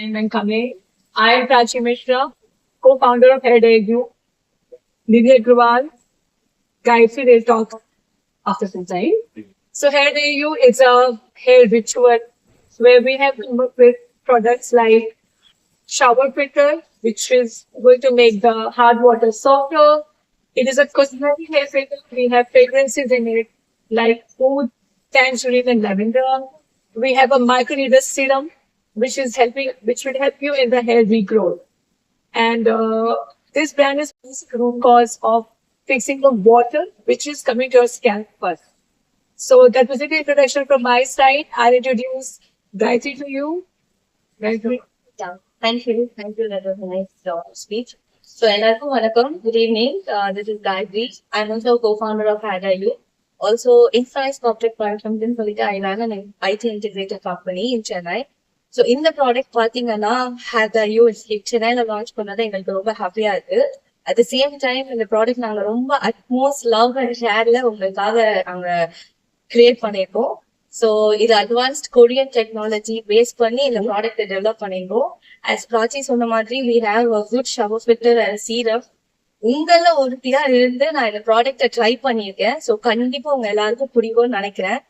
I'm coming. I am Prachi Mishra, co-founder of Hair Debut, Divya Agrawal, Gayatri Day Talks after some time. So Hair Debut is a hair ritual where we have come up with products like shower filter, which is going to make the hard water softer. It is a cosmetic hair filter. We have fragrances in it like oud, tangerine, and lavender. We have a microneedle serum, which will help you in the hair regrowth. And this brand is root cause of fixing the water which is coming to your scalp first. So that was the introduction from my side. I'll introduce Gayatri to you. Gayatri. Yeah, thank you. Thank you. That was a nice speech. So, எல்லாருக்கும் வணக்கம். Good evening. This is Gayatri. I'm also co-founder of Hadayu. Also, Insights Corporate Platforms in சொல்லிட்டு I run an IT integrated company in Chennai. So, இந்த product பார்த்தீங்கன்னா Hadayu சென்னையில் launch பண்ணது எங்களுக்கு ரொம்ப ஹாப்பியா இருக்கு. அட் த சேம் டைம் இந்த ப்ராடக்ட் நாங்கள் ரொம்ப அட்மோஸ்ட் லவ் அண்ட் ஷேர்ல உங்களுக்காக நாங்கள் கிரியேட் பண்ணியிருக்கோம். ஸோ இது அட்வான்ஸ்ட் கொரியன் டெக்னாலஜி பேஸ் பண்ணி இந்த ப்ராடக்ட்டை டெவலப் பண்ணிருக்கோம். ஆஸ் பிராச்சி சொன்ன மாதிரி we have a good shower filter and serum. உங்கள ஒருத்தியா இருந்து நான் இந்த ப்ராடக்ட்டை ட்ரை பண்ணியிருக்கேன். ஸோ கண்டிப்பா உங்க எல்லாருக்கும் பிடிக்கும்னு நினைக்கிறேன்.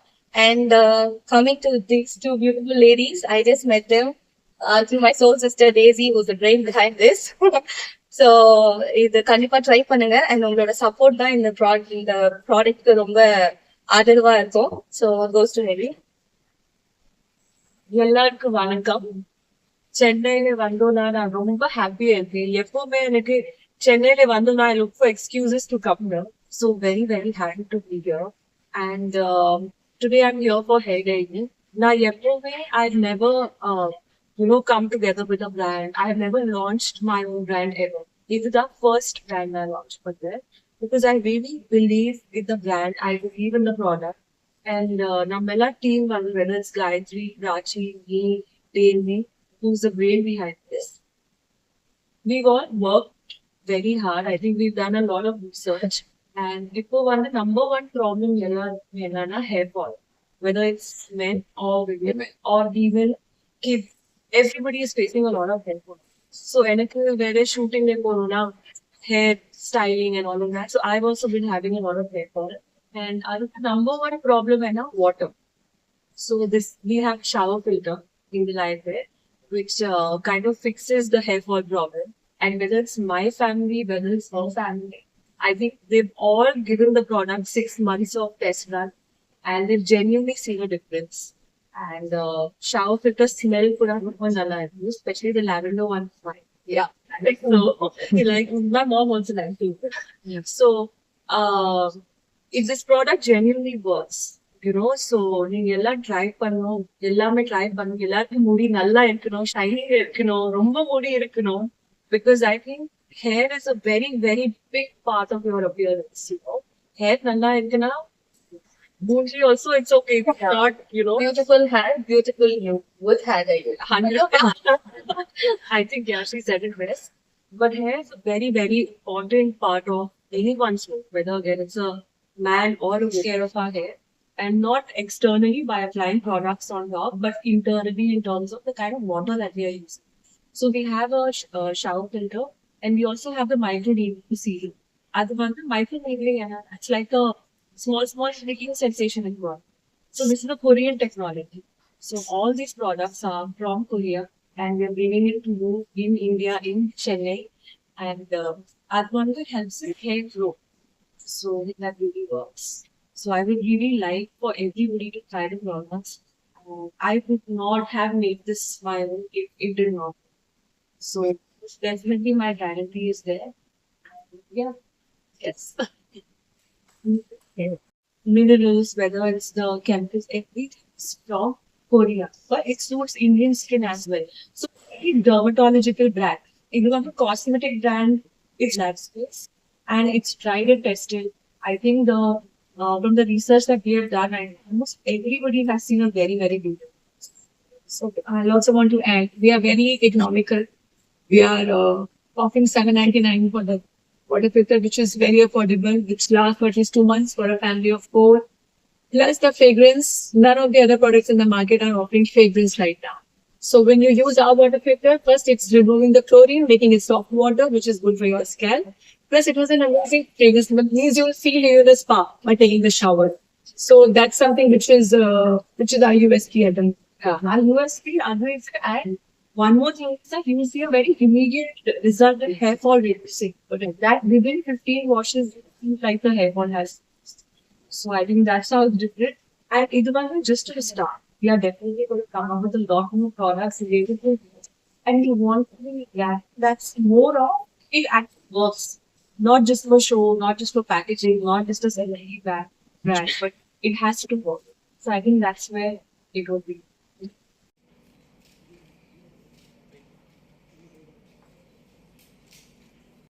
And coming to this two beautiful ladies, I just met them through my soul sister Daisy, who's the brain behind this. So இது கண்டிப்பா ட்ரை பண்ணுங்க. அண்ட் உங்களோட சப்போர்ட் தான் இந்த ப்ராடக்ட்க்கு ரொம்ப ஆதரவா இருக்கும். So goes to heavy. எல்லாருக்கும் வணக்கம். சென்னையில வந்தோம்னா நான் ரொம்ப ஹாப்பியா இருக்கேன். எப்பவுமே எனக்கு சென்னையில வந்தோம்னா I look for excuses to come here. So very very happy to be here. And today I'm here for hair dining. நான் எப்பவுமே I never come together with a brand. I have never launched my own brand ever. This is the first brand I launched for that. Because I really believe in the brand, I believe in the product. And Namela team, whether it's Gayatri, Rachi, me, Daisy, who's the brain behind this. We've all worked very hard. I think we've done a lot of research. And if the number one problem is hair fall, whether it's men or women or even kids, everybody is facing a lot of hair fall. So anything where they're shooting their corona, hair styling and all of that. So I've also been having a lot of hair fall. And the number one problem is water. So we have shower filter in the light there, which kind of fixes the hair fall problem. And whether it's my family, whether it's her family, I think they've all given the product 6 months of test run, and they've genuinely seen a difference. And shower filter smell kuda romba nalla irukku, especially the lavender one is fine. Yeah. So like my mom also likes it. Yeah. So if this product genuinely works, so நீங்க எல்லாம் try பண்ணணும், எல்லாமே try பண்ணணும். எல்லாருக்கும் முடி நல்லா இருக்கணும், shining இருக்கணும், ரொம்ப முடி இருக்கணும். Because I think hair is a very very big part of your appearance. Hair நல்லா இருக்குன்னா Bougie also, it's okay. It's not, Beautiful hair, beautiful you with hair. 100%. I think, yeah, she said it best. But hair is a very, very important part of anyone's look, whether again it's a man or a care of our hair. And not externally by applying products on top, but internally in terms of the kind of water that we are using. So we have a shower filter, and we also have the microneedling serum. At the one, the microneedling, it's like a small clicking sensation in one. So this is the Korean technology. So all these products are from Korea, and we're bringing it to you in India, in Chennai, and Advantage helps with hair grow. So that really works. So I would really like for everybody to try the products. I would not have made this my own if it did not. So definitely my guarantee is there. Yeah. Yes. Minerals, whether it's the chemicals, everything is from Korea, but it suits Indian skin as well. So, any dermatological brand, if you want a cosmetic brand, it's lab space and it's tried and tested. I think from the research that we have done, almost everybody has seen a very very good. So, I also want to add, we are very economical. We are offering $7.99 for the water filter, which is very affordable, which lasts for at least 2 months for a family of 4. Plus the fragrance, none of the other products in the market are offering fragrance right now. So when you use our water filter, first it's removing the chlorine, making it soft water, which is good for your scalp. Plus, it was an amazing fragrance. It means you'll feel you're in a spa by taking the shower. So that's something which is our USP at the our USP. And one more thing is that you see a very immediate result in hair fall reducing. But that within 15 washes, it seems like the hair fall has. So I think that's how it's different. And it was just a start. We are definitely going to come up with a lot more products related to this. And we want to be that's more of it actually works. Not just for show, not just for packaging, not just a celebrity brand, but it has to work. So I think that's where it would be.